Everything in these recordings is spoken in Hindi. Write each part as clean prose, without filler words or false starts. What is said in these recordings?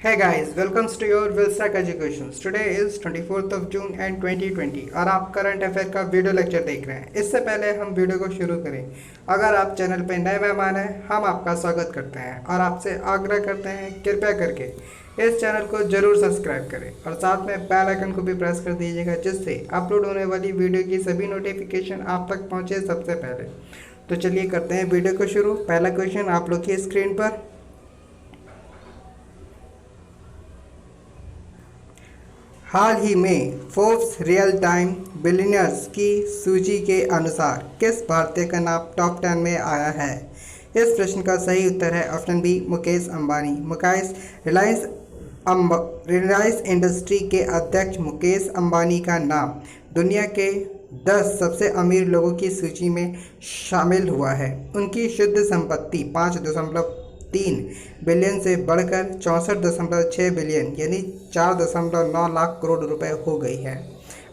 Hey guys, welcome to your Wilstack Educations. Today is 24th of June and 2020 और आप करंट अफेयर का वीडियो लेक्चर देख रहे हैं। इससे पहले हम वीडियो को शुरू करें, अगर आप चैनल पर नए मेहमान हैं, हम आपका स्वागत करते हैं और आपसे आग्रह करते हैं कृपया करके इस चैनल को जरूर सब्सक्राइब करें और साथ में बेल आइकन को भी प्रेस कर दीजिएगा, जिससे अपलोड होने वाली वीडियो की सभी नोटिफिकेशन आप तक पहुँचे सबसे पहले। तो चलिए करते हैं वीडियो को शुरू। पहला क्वेश्चन आप लोग की स्क्रीन पर। हाल ही में फोर्ब्स रियल टाइम बिलियनर्स की सूची के अनुसार किस भारतीय का नाम टॉप 10 में आया है? इस प्रश्न का सही उत्तर है option B, Mukesh Ambani. Reliance industry के अध्यक्ष मुकेश अंबानी का नाम दुनिया के 10 सबसे अमीर लोगों की सूची में शामिल हुआ है। उनकी शुद्ध संपत्ति 5.3 बिलियन से बढ़कर 64.6 बिलियन यानी 4.9 लाख करोड़ रुपए हो गई है।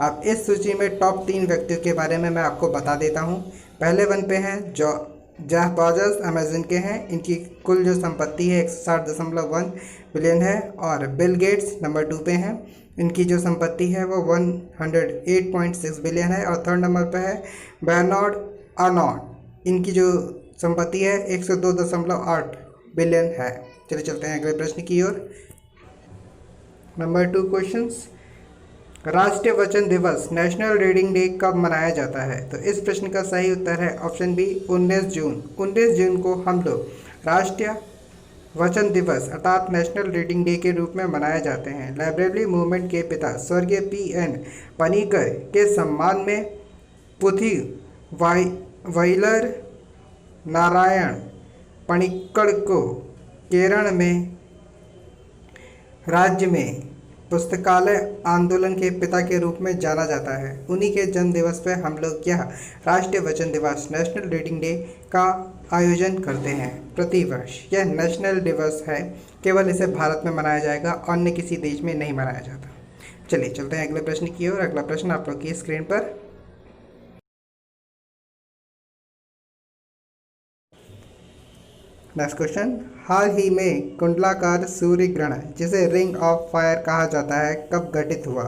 अब इस सूची में टॉप 3 व्यक्तियों के बारे में मैं आपको बता देता हूं। पहले वन पे हैं जेफ बेजोस, अमेजन के हैं। इनकी कुल जो संपत्ति है 160.1 बिलियन है। और बिल गेट्स नंबर 2 पे हैं। इनकी जो संपत्ति है वो 108.6 बिलियन है। और थर्ड नंबर पे है बर्नार्ड अर्नोल्ट। इनकी जो संपत्ति है 102.8 बिलियन है। चलिए चलते हैं अगले प्रश्न की ओर। Number 2 questions. राष्ट्रीय वचन दिवस नेशनल रीडिंग डे कब मनाया जाता है? तो इस प्रश्न का सही उत्तर है ऑप्शन बी, 19 जून। 19 जून को हम लोग राष्ट्रीय वचन दिवस अर्थात नेशनल रीडिंग डे के रूप में मनाए जाते हैं। लाइब्रेरी मूवमेंट के पिता स्वर्गीय पीएन पनिकर के सम्मान में पुथी वाइलर नारायण पनिक्कड़ को केरल में राज्य में पुस्तकालय आंदोलन के पिता के रूप में जाना जाता है। उन्हीं के जन्म दिवस पर हम लोग यह राष्ट्रीय वचन दिवस नेशनल रीडिंग डे का आयोजन करते हैं प्रतिवर्ष। यह नेशनल दिवस है, केवल इसे भारत में मनाया जाएगा, अन्य किसी देश में नहीं मनाया जाता। चलिए चलते हैं अगले प्रश्न की ओर। अगला प्रश्न आप लोग की स्क्रीन पर। Next question. हाल ही में कुंडलाकार सूर्य ग्रहण जिसे रिंग ऑफ फायर कहा जाता है कब घटित हुआ?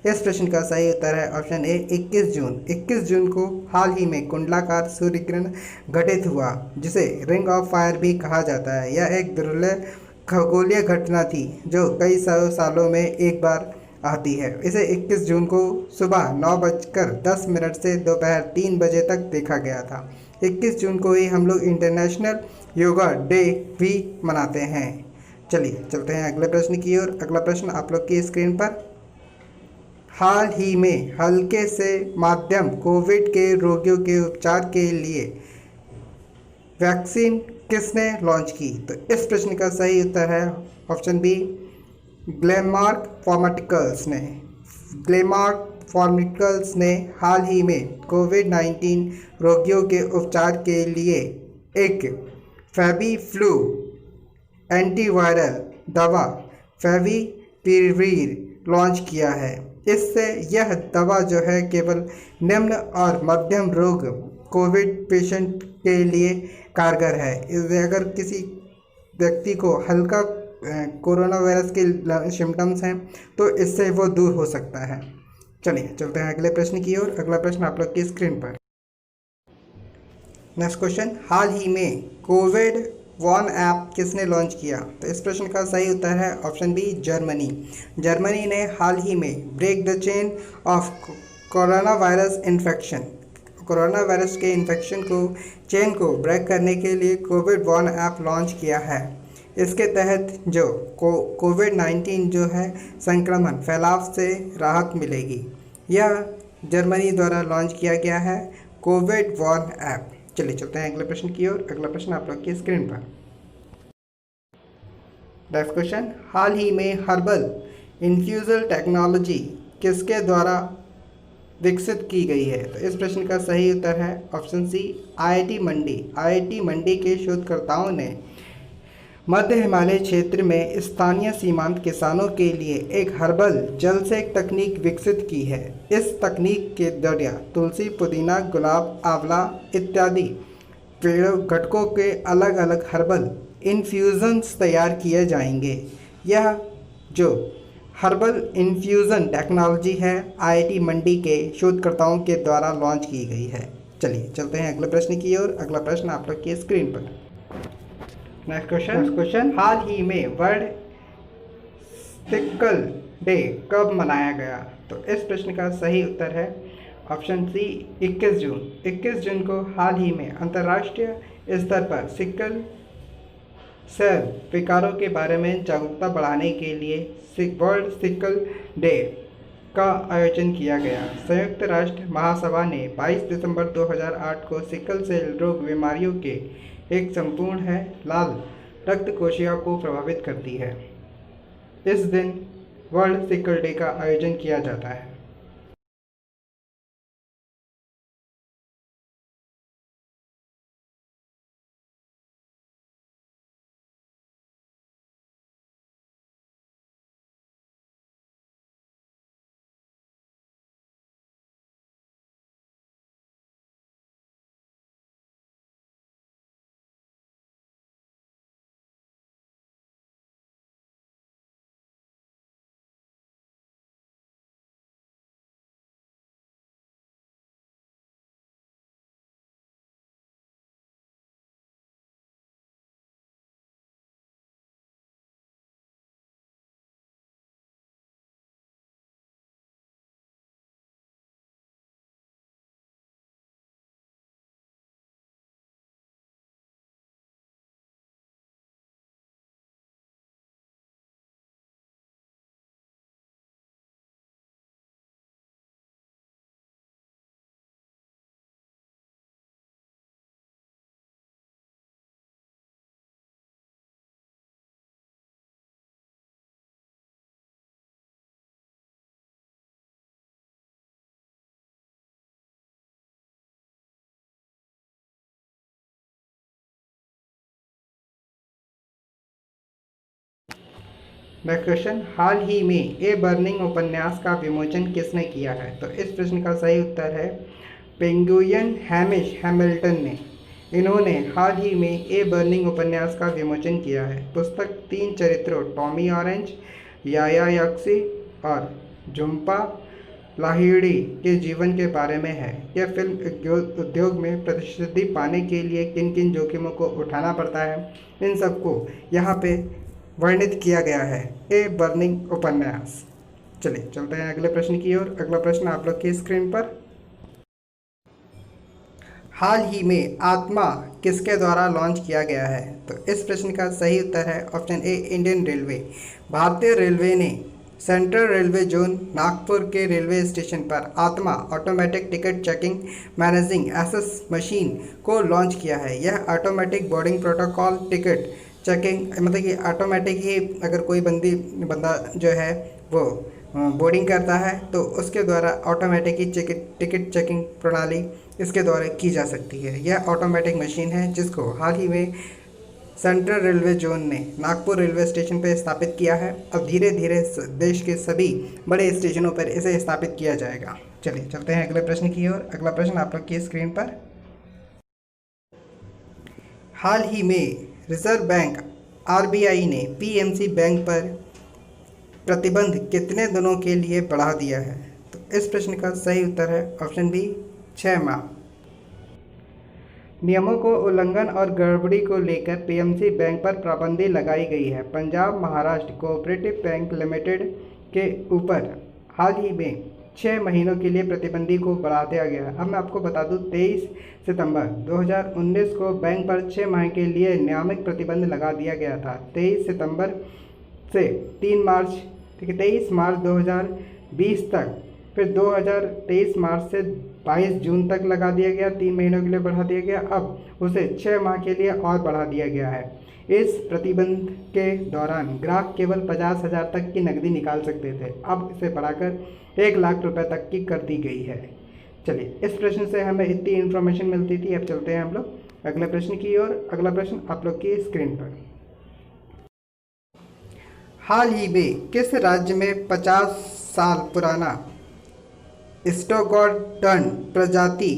इस प्रश्न का सही उत्तर है ऑप्शन ए, 21 जून। 21 जून को हाल ही में कुंडलाकार सूर्य ग्रहण घटित हुआ, जिसे रिंग ऑफ फायर भी कहा जाता है। यह एक दुर्लभ खगोलीय घटना थी जो कई सालों में एक बार आती है। इसे 21 जून को सुबह 9:10 से दोपहर 3 बजे तक देखा गया था। 21 जून को ही हम लोग इंटरनेशनल योगा डे भी मनाते हैं। चलिए चलते हैं अगले प्रश्न की ओर। अगला प्रश्न आप लोग की स्क्रीन पर। हाल ही में हल्के से माध्यम कोविड के रोगियों के उपचार के लिए वैक्सीन किसने लॉन्च की? तो इस प्रश्न का सही उत्तर है ऑप्शन बी, ग्लेमार्क फार्मास्यूटिकल्स ने हाल ही में कोविड-19 रोगियों के उपचार के लिए एक फेबीफ्लू एंटीवायरल दवा फेविपिराविर लॉन्च किया है। इससे यह दवा जो है केवल निम्न और मध्यम रोग कोविड पेशेंट के लिए कारगर है। अगर किसी व्यक्ति को हल्का कोरोना वायरस के सिम्टम्स हैं तो इससे वो दूर हो सकता है। चलिए चलते हैं अगले प्रश्न की ओर। अगला प्रश्न आप लोग की स्क्रीन पर। Next question. हाल ही में कोविड 1 ऐप किसने लॉन्च किया? तो इस प्रश्न का सही उत्तर है ऑप्शन बी, जर्मनी। जर्मनी ने हाल ही में break the chain of corona virus के इन्फेक्शन चेन को ब्रेक करने के लिए कोविड 1 ऐप लॉन्च किया है। इसके तहत जो कोविड-19 जो है संक्रमण फैलाव से राहत मिलेगी। यह जर्मनी द्वारा लॉन्च किया गया है कोविड 1 ऐप। चलिए चलते हैं अगले प्रश्न की ओर। अगला प्रश्न आप लोग की स्क्रीन पर। Next question. हाल ही में हर्बल इन्फ्यूजल टेक्नोलॉजी किसके द्वारा विकसित की गई है? तो इस प्रश्न का सही उत्तर है ऑप्शन सी, आईआईटी मंडी। आईआईटी मंडी के शोधकर्ताओं ने मध्य हिमालय क्षेत्र में स्थानीय सीमांत किसानों के लिए एक हर्बल जल सेक तकनीक विकसित की है। इस तकनीक के जरिए तुलसी, पुदीना, गुलाब, आंवला इत्यादि पेड़ों घटकों के अलग अलग हर्बल इन्फ्यूजन्स तैयार किए जाएंगे। यह जो हर्बल इन्फ्यूज़न टेक्नोलॉजी है आईआईटी मंडी के शोधकर्ताओं के द्वारा लॉन्च की गई है। चलिए चलते हैं अगले प्रश्न की ओर। अगला प्रश्न आप लोग की स्क्रीन पर। नेक्स्ट क्वेश्चन, हाल ही में वर्ल्ड सिकल डे कब मनाया गया? तो इस प्रश्न का सही उत्तर है ऑप्शन सी 21 जून। 21 जून को हाल ही में अंतर्राष्ट्रीय स्तर पर सिकल सेल विकारों के बारे में जागरूकता बढ़ाने के लिए वर्ल्ड सिकल डे का आयोजन किया गया। संयुक्त राष्ट्र महासभा ने 22 दिसंबर 2008 को सिकल सेल रोग बीमारियों के एक संपूर्ण है लाल रक्त कोशिका को प्रभावित करती है। इस दिन वर्ल्ड सिकल डे का आयोजन किया जाता है। नेक्स्ट क्वेश्चन, हाल ही में ए बर्निंग उपन्यास का विमोचन किसने किया है? तो इस प्रश्न का सही उत्तर है पेंगुइन हैमिश हैमिल्टन ने। इन्होंने हाल ही में ए बर्निंग उपन्यास का विमोचन किया है। पुस्तक 3 चरित्रों टॉमी ऑरेंज, याया याक्सी और झुम्पा लाहिड़ी के जीवन के बारे में है। यह फिल्म उद्योग में प्रसिद्धि पाने के लिए किन किन जोखिमों को उठाना पड़ता है, इन सबको यहाँ पे वर्णित किया गया है ए बर्निंग उपन्यास। चलिए चलते हैं अगले प्रश्न की ओर। अगला प्रश्न आप लोग की स्क्रीन पर। हाल ही में आत्मा किसके द्वारा लॉन्च किया गया है? तो इस प्रश्न का सही उत्तर है ऑप्शन ए इंडियन रेलवे। भारतीय रेलवे ने सेंट्रल रेलवे जोन नागपुर के रेलवे स्टेशन पर आत्मा automatic ticket checking managing access machine को लॉन्च किया है। यह automatic boarding protocol ticket checking, मतलब कि ऑटोमेटिक ही अगर कोई बंदा जो है वो बोर्डिंग करता है तो उसके द्वारा ऑटोमेटिक ही टिकट चेकिंग प्रणाली इसके द्वारा की जा सकती है। यह ऑटोमेटिक मशीन है जिसको हाल ही में सेंट्रल रेलवे जोन ने नागपुर रेलवे स्टेशन पर स्थापित किया है। अब धीरे धीरे देश के सभी बड़े स्टेशनों पर इसे स्थापित किया जाएगा। चलिए चलते हैं अगले प्रश्न की ओर। अगला प्रश्न आप लोग की स्क्रीन पर। हाल ही में रिजर्व बैंक आरबीआई ने पीएमसी बैंक पर प्रतिबंध कितने दिनों के लिए बढ़ा दिया है? तो इस प्रश्न का सही उत्तर है ऑप्शन बी 6 माह। नियमों को उल्लंघन और गड़बड़ी को लेकर पीएमसी बैंक पर पाबंदी लगाई गई है। Punjab Maharashtra cooperative bank limited के ऊपर हाल ही में 6 महीनों के लिए प्रतिबंधी को बढ़ा दिया गया। अब मैं आपको बता दूं 23 सितंबर 2019 को बैंक पर 6 माह के लिए नियामक प्रतिबंध लगा दिया गया था। 23 सितंबर से 23 मार्च 2020 तक, फिर 2023 मार्च से 22 जून तक लगा दिया गया, 3 महीनों के लिए बढ़ा दिया गया। अब उसे 6 माह के लिए और बढ़ा दिया गया है। इस प्रतिबंध के दौरान ग्राहक केवल 50,000 तक की नकदी निकाल सकते थे, अब इसे बढ़ाकर 1 लाख रुपए तक की कर दी गई है। चलिए, इस प्रश्न से हमें इतनी इन्फॉर्मेशन मिलती थी। अब चलते हैं हम लोग अगले प्रश्न की ओर। अगला प्रश्न आप लोग की स्क्रीन पर। हाल ही में किस राज्य में 50 साल पुराना स्टोगॉर्डन प्रजाति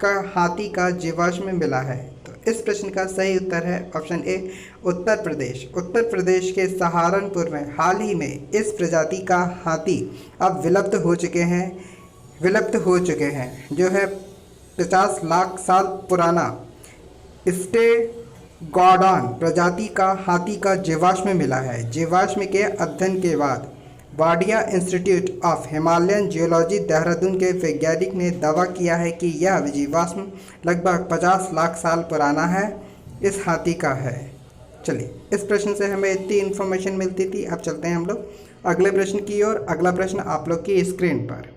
का हाथी का जीवाश्म मिला है? तो इस प्रश्न का सही उत्तर है ऑप्शन ए उत्तर प्रदेश। उत्तर प्रदेश के सहारनपुर में हाल ही में इस प्रजाति का हाथी अब विलुप्त हो चुके हैं जो है 50 लाख साल पुराना स्टेगोडॉन प्रजाति का हाथी का जीवाश्म मिला है। जीवाश्म के अध्ययन के बाद Wadia institute of Himalayan geology Dehradun के वैज्ञानिक ने दावा किया है कि यह जीवाश्म लगभग 50 लाख साल पुराना है इस हाथी का है। चलिए, इस प्रश्न से हमें इतनी इन्फॉर्मेशन मिलती थी। अब चलते हैं हम लोग अगले प्रश्न की ओर। अगला प्रश्न आप लोग की स्क्रीन पर।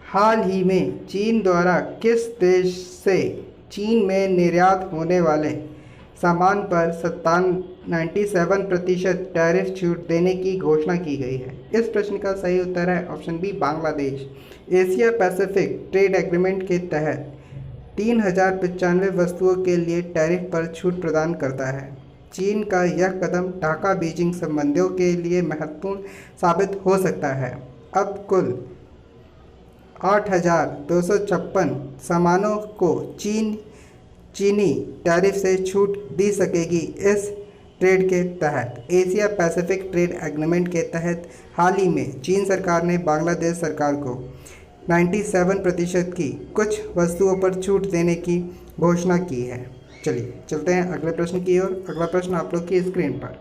हाल ही में चीन द्वारा किस देश से चीन में निर्यात होने वाले सामान पर 97% टैरिफ छूट देने की घोषणा की गई है? इस प्रश्न का सही उत्तर है option B Bangladesh. Asia Pacific trade agreement के तहत 3095 वस्तुओं के लिए टैरिफ पर छूट प्रदान करता है। चीन का यह कदम ढाका बीजिंग संबंधों के लिए महत्वपूर्ण साबित हो सकता है। अब कुल 8256 सामानों को चीनी टैरिफ से छूट दी सकेगी। इस ट्रेड के तहत एशिया पैसिफिक ट्रेड एग्रीमेंट के तहत हाल ही में चीन सरकार ने बांग्लादेश सरकार को 97% की कुछ वस्तुओं पर छूट देने की घोषणा की है। चलिए चलते हैं अगले प्रश्न की ओर। अगला प्रश्न आप लोग की स्क्रीन पर।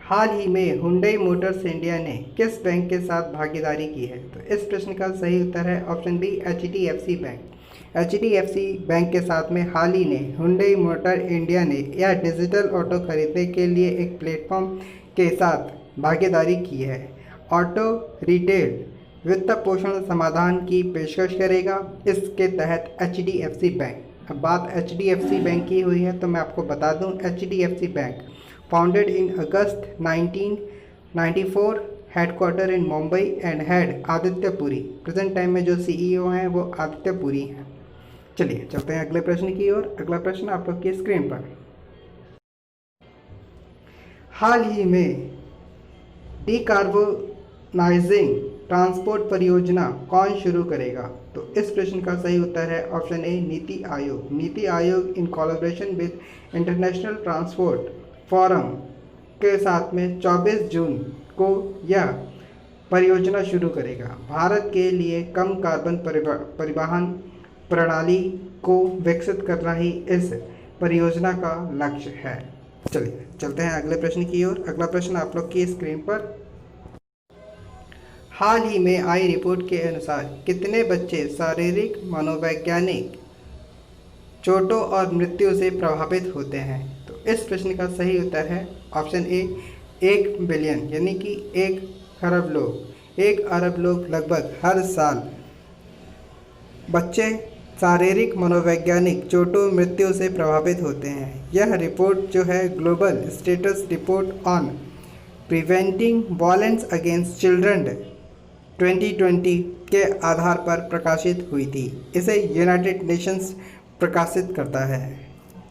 हाल ही में हुंडई मोटर्स इंडिया ने किस बैंक के साथ भागीदारी की है? तो इस प्रश्न का सही उत्तर है option B HDFC bank. HDFC bank के साथ में हाल ही ने हुंडई मोटर इंडिया ने यह डिजिटल ऑटो खरीदने के लिए एक प्लेटफॉर्म के साथ भागीदारी की है। ऑटो रिटेल वित्त पोषण समाधान की पेशकश करेगा। इसके तहत HDFC बैंक, अब बात HDFC बैंक की हुई है तो मैं आपको बता दूं, HDFC bank founded in August 1994, headquarter in Mumbai and head Aditya Puri. Present time में जो CEO हैं वो आदित्य पुरी हैं। चलिए चलते हैं अगले प्रश्न की ओर। अगला प्रश्न आप लोग की स्क्रीन पर। हाल ही में डिकार्बोनाइजिंग ट्रांसपोर्ट परियोजना कौन शुरू करेगा? तो इस प्रश्न का सही उत्तर है option A NITI Aayog. NITI Aayog in collaboration with international transport forum के साथ में 24 जून को यह परियोजना शुरू करेगा। भारत के लिए कम कार्बन परिवहन प्रणाली को विकसित करना ही इस परियोजना का लक्ष्य है। चलिए चलते हैं अगले प्रश्न की ओर। अगला प्रश्न आप लोग की स्क्रीन पर। हाल ही में आई रिपोर्ट के अनुसार कितने बच्चे शारीरिक मनोवैज्ञानिक चोटों और मृत्यु से प्रभावित होते हैं? तो इस प्रश्न का सही उत्तर है ऑप्शन ए 1 बिलियन, यानी कि 1 खरब लोग, 1 अरब लोग लगभग हर साल बच्चे शारीरिक मनोवैज्ञानिक चोटों मृत्यु से प्रभावित होते हैं। यह रिपोर्ट जो है global status report on preventing violence against children 2020 के आधार पर प्रकाशित हुई थी। इसे यूनाइटेड नेशंस प्रकाशित करता है।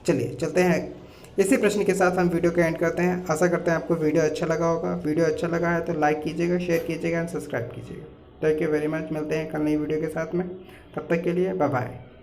चलिए चलते हैं, इसी प्रश्न के साथ हम वीडियो का एंड करते हैं। आशा करते हैं आपको वीडियो अच्छा लगा होगा। वीडियो अच्छा लगा है तो लाइक कीजिएगा, शेयर कीजिएगा एंड सब्सक्राइब कीजिएगा। Thank you very much. मिलते हैं कल नई वीडियो के साथ में, तब तक के लिए बाय बाय।